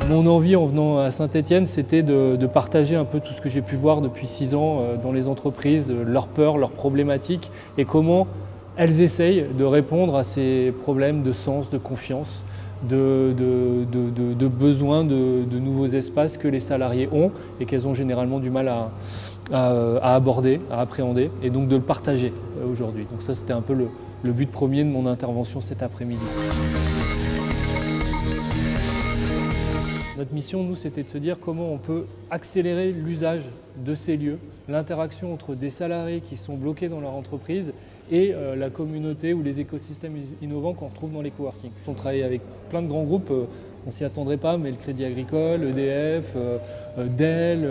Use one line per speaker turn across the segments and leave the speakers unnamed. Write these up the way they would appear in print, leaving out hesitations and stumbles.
Mon envie en venant à Saint-Étienne, c'était de partager un peu tout ce que j'ai pu voir depuis 6 ans dans les entreprises, leurs peurs, leurs problématiques et comment elles essayent de répondre à ces problèmes de sens, de confiance, de besoin de nouveaux espaces que les salariés ont et qu'elles ont généralement du mal à aborder, à appréhender et donc de le partager aujourd'hui. Donc ça, c'était un peu le but premier de mon intervention cet après-midi. Notre mission, nous, c'était de se dire comment on peut accélérer l'usage de ces lieux, l'interaction entre des salariés qui sont bloqués dans leur entreprise et la communauté ou les écosystèmes innovants qu'on retrouve dans les coworking. On travaille avec plein de grands groupes, on ne s'y attendrait pas, mais le Crédit Agricole, EDF, Dell,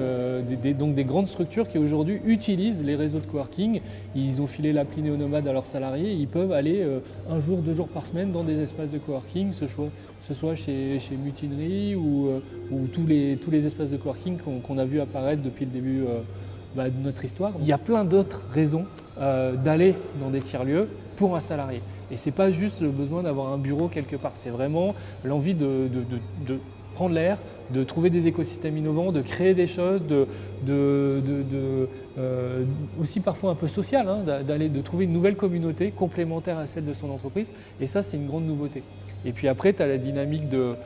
donc des grandes structures qui aujourd'hui utilisent les réseaux de coworking. Ils ont filé l'appli Néonomade à leurs salariés, ils peuvent aller 1 jour, 2 jours par semaine dans des espaces de coworking, ce soit chez Mutinerie ou tous les espaces de coworking qu'on a vu apparaître depuis le début de notre histoire. Il y a plein d'autres raisons d'aller dans des tiers-lieux pour un salarié. Et ce n'est pas juste le besoin d'avoir un bureau quelque part, c'est vraiment l'envie de prendre l'air, de trouver des écosystèmes innovants, de créer des choses, aussi parfois un peu social, hein, de trouver une nouvelle communauté complémentaire à celle de son entreprise. Et ça, c'est une grande nouveauté. Et puis après, tu as la dynamique de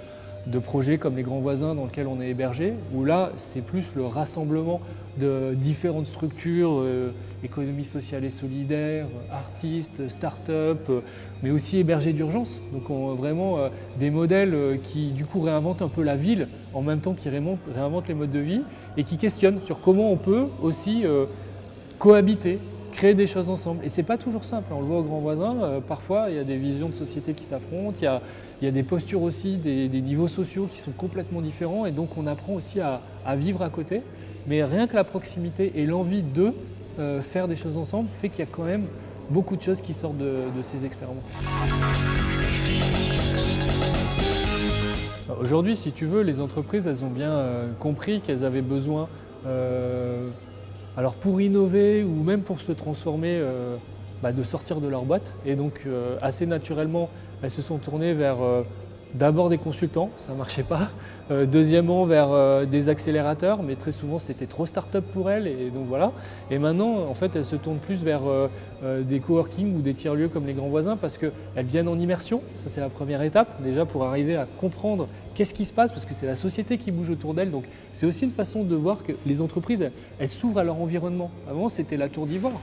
projets comme les Grands Voisins dans lesquels on est hébergé, où là, c'est plus le rassemblement de différentes structures, économie sociale et solidaire, artistes, start-up, mais aussi hébergés d'urgence. Donc vraiment des modèles qui du coup réinventent un peu la ville en même temps qu'ils réinventent les modes de vie et qui questionnent sur comment on peut aussi cohabiter, créer des choses ensemble. Et c'est pas toujours simple, on le voit aux Grands Voisins, parfois il y a des visions de société qui s'affrontent, il y a des postures aussi, des niveaux sociaux qui sont complètement différents et donc on apprend aussi à vivre à côté. Mais rien que la proximité et l'envie de faire des choses ensemble fait qu'il y a quand même beaucoup de choses qui sortent de ces expériences. Aujourd'hui, si tu veux, les entreprises, elles ont bien compris qu'elles avaient besoin alors pour innover ou même pour se transformer, de sortir de leur boîte. Et donc assez naturellement, elles se sont tournées vers d'abord des consultants, ça ne marchait pas. Deuxièmement vers des accélérateurs, mais très souvent c'était trop start-up pour elles. Et donc voilà. Et maintenant, en fait, elles se tournent plus vers des coworking ou des tiers-lieux comme les Grands Voisins parce qu'elles viennent en immersion. Ça, c'est la première étape déjà pour arriver à comprendre qu'est-ce qui se passe parce que c'est la société qui bouge autour d'elles. Donc c'est aussi une façon de voir que les entreprises, elles s'ouvrent à leur environnement. Avant, c'était la tour d'ivoire.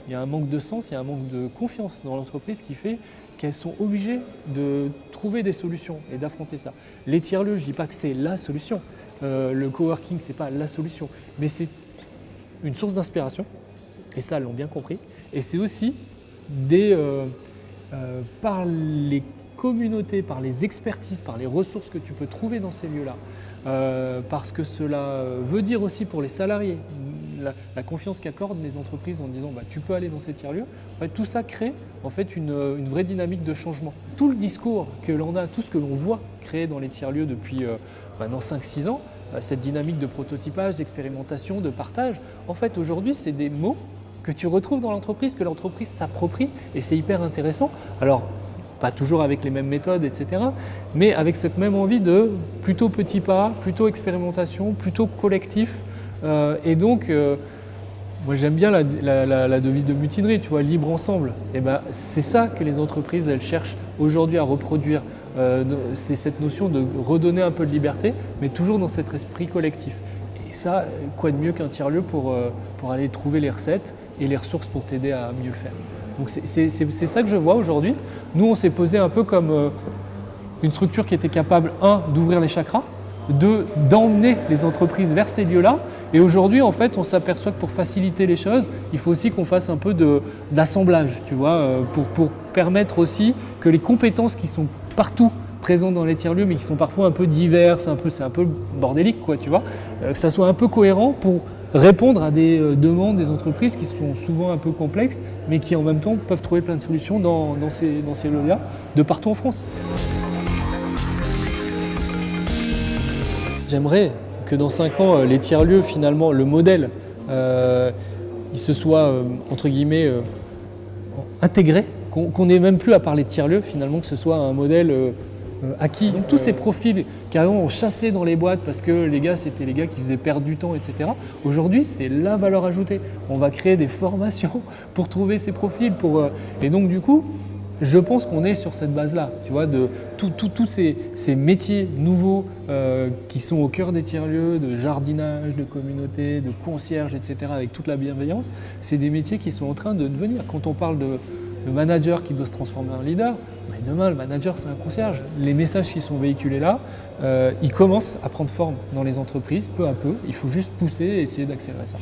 Il y a un manque de sens, il y a un manque de confiance dans l'entreprise qui fait qu'elles sont obligées de trouver des solutions et d'affronter ça. Les tiers-lieux, je ne dis pas que c'est la solution. Le coworking, ce n'est pas la solution. Mais c'est une source d'inspiration, et ça, elles l'ont bien compris. Et c'est aussi par les communautés, par les expertises, par les ressources que tu peux trouver dans ces lieux-là. Parce que cela veut dire aussi pour les salariés, la confiance qu'accordent les entreprises en disant tu peux aller dans ces tiers-lieux, en fait, tout ça crée en fait, une vraie dynamique de changement. Tout le discours que l'on a, tout ce que l'on voit créer dans les tiers-lieux depuis maintenant 5-6 ans, cette dynamique de prototypage, d'expérimentation, de partage, en fait aujourd'hui c'est des mots que tu retrouves dans l'entreprise, que l'entreprise s'approprie et c'est hyper intéressant. Alors, pas toujours avec les mêmes méthodes, etc. Mais avec cette même envie de plutôt petits pas, plutôt expérimentation, plutôt collectif. Et donc, moi j'aime bien la devise de Mutinerie, tu vois, libre ensemble. Et c'est ça que les entreprises, elles cherchent aujourd'hui à reproduire. C'est cette notion de redonner un peu de liberté, mais toujours dans cet esprit collectif. Et ça, quoi de mieux qu'un tiers-lieu pour aller trouver les recettes et les ressources pour t'aider à mieux le faire. Donc c'est ça que je vois aujourd'hui. Nous, on s'est posé un peu comme une structure qui était capable, d'ouvrir les chakras, d'emmener les entreprises vers ces lieux-là. Et aujourd'hui, en fait, on s'aperçoit que pour faciliter les choses, il faut aussi qu'on fasse un peu d'assemblage, tu vois, pour permettre aussi que les compétences qui sont partout présentes dans les tiers-lieux, mais qui sont parfois un peu diverses, c'est un peu bordélique, quoi, tu vois, que ça soit un peu cohérent pour répondre à des demandes des entreprises qui sont souvent un peu complexes, mais qui en même temps peuvent trouver plein de solutions dans ces lieux-là, de partout en France. J'aimerais que dans 5 ans, les tiers-lieux, finalement, le modèle, il se soit, entre guillemets, intégré, qu'on n'ait même plus à parler de tiers-lieux, finalement, que ce soit un modèle acquis. Donc tous ces profils carrément ont chassé dans les boîtes parce que les gars, c'était les gars qui faisaient perdre du temps, etc. Aujourd'hui, c'est la valeur ajoutée. On va créer des formations pour trouver ces profils. Et donc du coup, je pense qu'on est sur cette base-là, tu vois, de tous ces métiers nouveaux qui sont au cœur des tiers-lieux, de jardinage, de communauté, de concierge, etc., avec toute la bienveillance. C'est des métiers qui sont en train de devenir. Quand on parle de manager qui doit se transformer en leader, mais demain, le manager, c'est un concierge. Les messages qui sont véhiculés là, ils commencent à prendre forme dans les entreprises, peu à peu. Il faut juste pousser et essayer d'accélérer ça.